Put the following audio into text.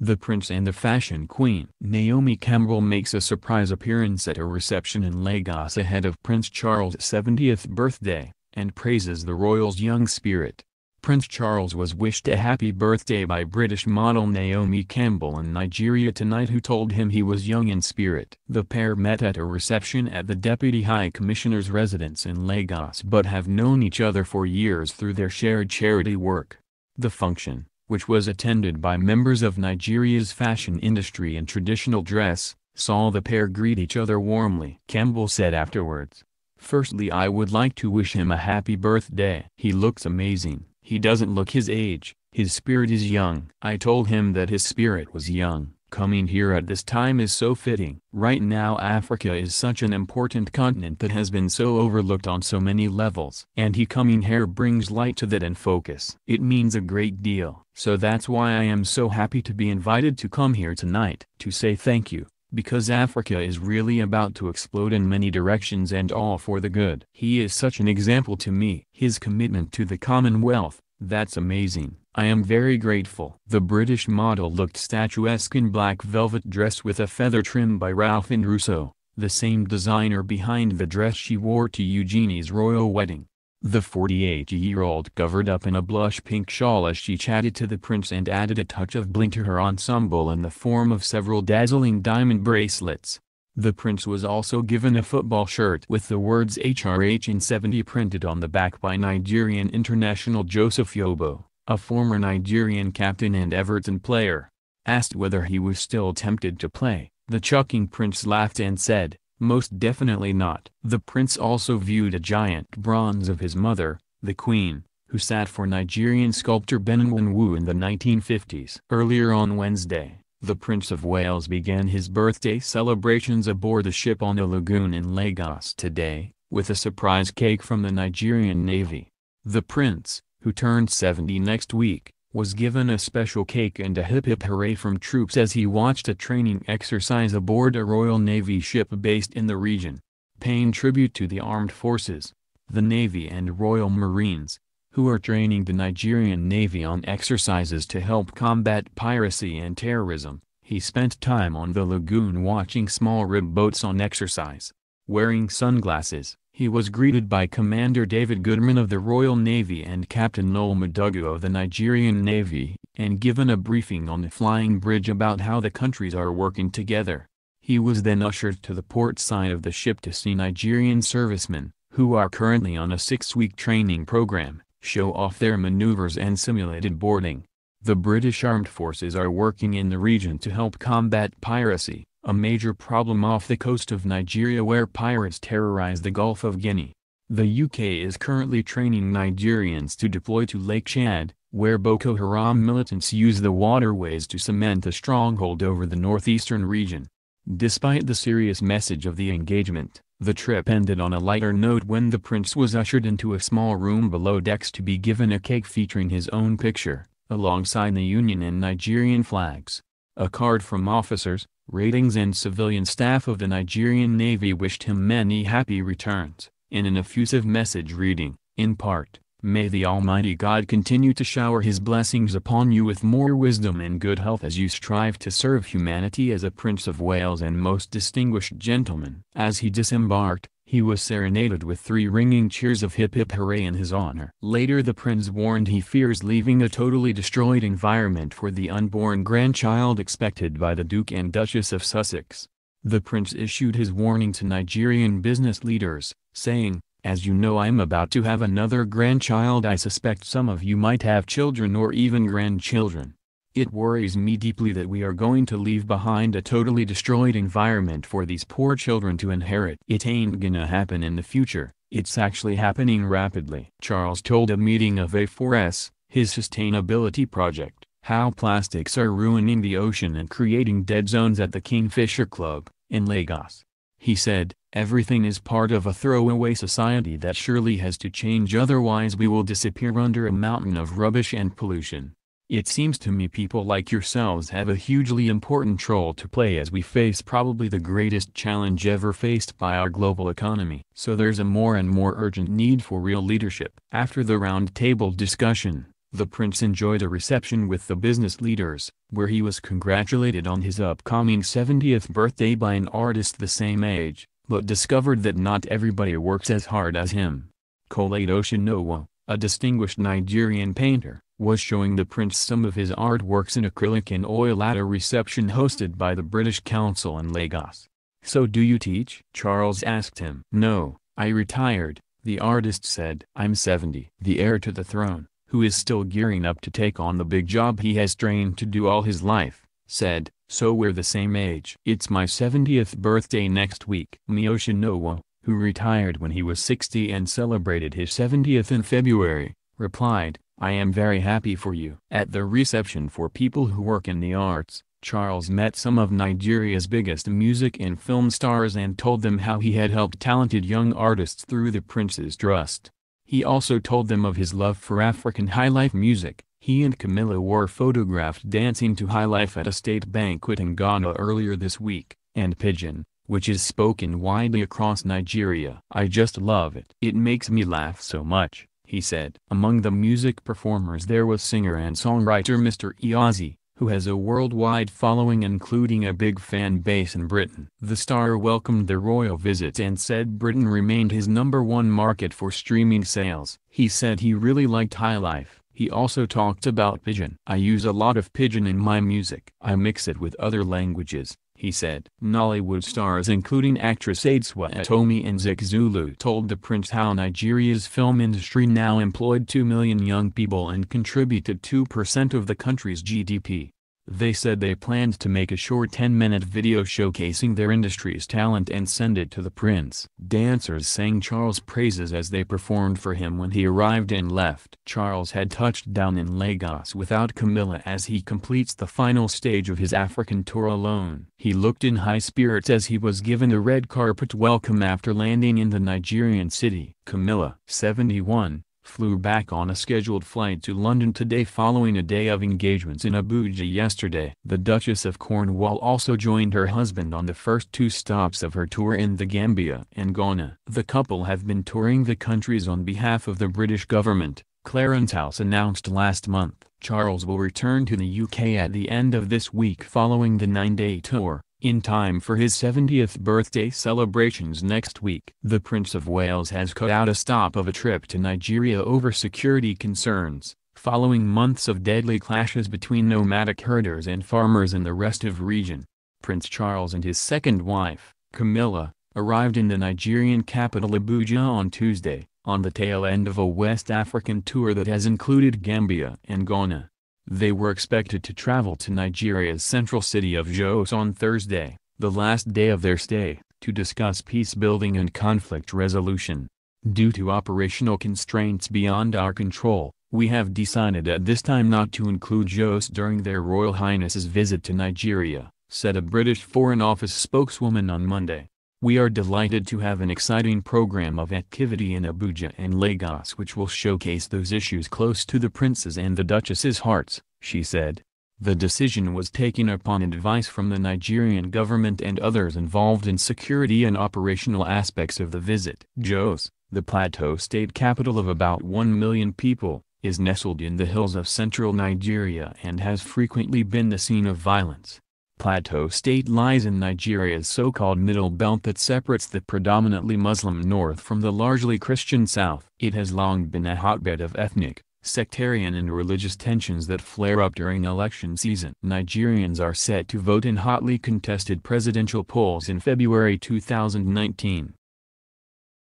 The Prince and the Fashion Queen. Naomi Campbell makes a surprise appearance at a reception in Lagos ahead of Prince Charles' 70th birthday, and praises the royal's young spirit. Prince Charles was wished a happy birthday by British model Naomi Campbell in Nigeria tonight, who told him he was young in spirit. The pair met at a reception at the Deputy High Commissioner's residence in Lagos but have known each other for years through their shared charity work. The function, which was attended by members of Nigeria's fashion industry in traditional dress, saw the pair greet each other warmly. Campbell said afterwards, "Firstly, I would like to wish him a happy birthday. He looks amazing. He doesn't look his age, his spirit is young. I told him that his spirit was young. Coming here at this time is so fitting. Right now Africa is such an important continent that has been so overlooked on so many levels. And he coming here brings light to that and focus. It means a great deal. So that's why I am so happy to be invited to come here tonight, to say thank you, because Africa is really about to explode in many directions and all for the good. He is such an example to me. His commitment to the Commonwealth, that's amazing. I am very grateful." The British model looked statuesque in black velvet dress with a feather trim by Ralph and Russo, the same designer behind the dress she wore to Eugenie's royal wedding. The 48-year-old covered up in a blush pink shawl as she chatted to the prince and added a touch of bling to her ensemble in the form of several dazzling diamond bracelets. The prince was also given a football shirt with the words HRH in 70 printed on the back by Nigerian international Joseph Yobo, a former Nigerian captain and Everton player. Asked whether he was still tempted to play, the chucking prince laughed and said, "Most definitely not." The prince also viewed a giant bronze of his mother, the Queen, who sat for Nigerian sculptor Benwin Wu in the 1950s. Earlier on Wednesday, the Prince of Wales began his birthday celebrations aboard a ship on a lagoon in Lagos today, with a surprise cake from the Nigerian Navy. The prince, who turned 70 next week, was given a special cake and a hip hip hooray from troops as he watched a training exercise aboard a Royal Navy ship based in the region, paying tribute to the armed forces, the Navy and Royal Marines, who are training the Nigerian Navy on exercises to help combat piracy and terrorism. He spent time on the lagoon watching small rib boats on exercise. Wearing sunglasses, he was greeted by Commander David Goodman of the Royal Navy and Captain Noel Madugu of the Nigerian Navy, and given a briefing on the flying bridge about how the countries are working together. He was then ushered to the port side of the ship to see Nigerian servicemen, who are currently on a 6-week training program, show off their maneuvers and simulated boarding. The British Armed Forces are working in the region to help combat piracy, a major problem off the coast of Nigeria where pirates terrorize the Gulf of Guinea. The UK is currently training Nigerians to deploy to Lake Chad, where Boko Haram militants use the waterways to cement a stronghold over the northeastern region. Despite the serious message of the engagement, the trip ended on a lighter note when the prince was ushered into a small room below decks to be given a cake featuring his own picture, alongside the Union and Nigerian flags. A card from officers, ratings and civilian staff of the Nigerian Navy wished him many happy returns, in an effusive message reading, in part, "May the Almighty God continue to shower His blessings upon you with more wisdom and good health as you strive to serve humanity as a Prince of Wales and most distinguished gentleman." As he disembarked, he was serenaded with 3 ringing cheers of hip hip hooray in his honor. Later the prince warned he fears leaving a totally destroyed environment for the unborn grandchild expected by the Duke and Duchess of Sussex. The prince issued his warning to Nigerian business leaders, saying, "As you know, I'm about to have another grandchild. I suspect some of you might have children or even grandchildren. It worries me deeply that we are going to leave behind a totally destroyed environment for these poor children to inherit. It ain't gonna happen in the future, it's actually happening rapidly." Charles told a meeting of A4S, his sustainability project, how plastics are ruining the ocean and creating dead zones at the Kingfisher Club, in Lagos. He said, "Everything is part of a throwaway society that surely has to change, otherwise we will disappear under a mountain of rubbish and pollution. It seems to me people like yourselves have a hugely important role to play as we face probably the greatest challenge ever faced by our global economy. So there's a more and more urgent need for real leadership." After the roundtable discussion, The prince enjoyed a reception with the business leaders, where he was congratulated on his upcoming 70th birthday by an artist the same age, but discovered that not everybody works as hard as him. Kole Oshinowo, a distinguished Nigerian painter, was showing the prince some of his artworks in acrylic and oil at a reception hosted by the British Council in Lagos. "So do you teach?" Charles asked him. "No, I retired," the artist said. "I'm 70." The heir to the throne, who is still gearing up to take on the big job he has trained to do all his life, said, "So we're the same age. It's my 70th birthday next week." Oshinowo, who retired when he was 60 and celebrated his 70th in February, replied, "I am very happy for you." At the reception for people who work in the arts, Charles met some of Nigeria's biggest music and film stars and told them how he had helped talented young artists through the Prince's Trust. He also told them of his love for African highlife music. He and Camilla were photographed dancing to highlife at a state banquet in Ghana earlier this week, and Pidgin, which is spoken widely across Nigeria. "I just love it. It makes me laugh so much," he said. Among the music performers there was singer and songwriter Mr. Iyazi, who has a worldwide following including a big fan base in Britain. The star welcomed the royal visit and said Britain remained his #1 market for streaming sales. He said he really liked highlife. He also talked about Pidgin. "I use a lot of Pidgin in my music. I mix it with other languages," he said. Nollywood stars including actress Adesua Atomi and Zik Zulu told the prince how Nigeria's film industry now employed 2 million young people and contributed 2% of the country's GDP. They said they planned to make a short 10-minute video showcasing their industry's talent and send it to the prince. Dancers sang Charles' praises as they performed for him when he arrived and left. Charles had touched down in Lagos without Camilla as he completes the final stage of his African tour alone. He looked in high spirits as he was given a red carpet welcome after landing in the Nigerian city. Camilla, 71, flew back on a scheduled flight to London today following a day of engagements in Abuja yesterday. The Duchess of Cornwall also joined her husband on the first 2 stops of her tour in the Gambia and Ghana. The couple have been touring the countries on behalf of the British government, Clarence House announced last month. Charles will return to the UK at the end of this week following the 9-day tour, in time for his 70th birthday celebrations next week. The Prince of Wales has cut out a stop of a trip to Nigeria over security concerns, following months of deadly clashes between nomadic herders and farmers in the restive region. Prince Charles and his second wife, Camilla, arrived in the Nigerian capital Abuja on Tuesday, on the tail end of a West African tour that has included Gambia and Ghana. They were expected to travel to Nigeria's central city of Jos on Thursday, the last day of their stay, to discuss peace building and conflict resolution. "Due to operational constraints beyond our control, we have decided at this time not to include Jos during their Royal Highness's visit to Nigeria," said a British Foreign Office spokeswoman on Monday. "We are delighted to have an exciting program of activity in Abuja and Lagos which will showcase those issues close to the prince's and the duchess's hearts," she said. The decision was taken upon advice from the Nigerian government and others involved in security and operational aspects of the visit. Jos, the plateau state capital of about 1 million people, is nestled in the hills of central Nigeria and has frequently been the scene of violence. Plateau State lies in Nigeria's so-called Middle Belt that separates the predominantly Muslim north from the largely Christian south. It has long been a hotbed of ethnic, sectarian and religious tensions that flare up during election season. Nigerians are set to vote in hotly contested presidential polls in February 2019.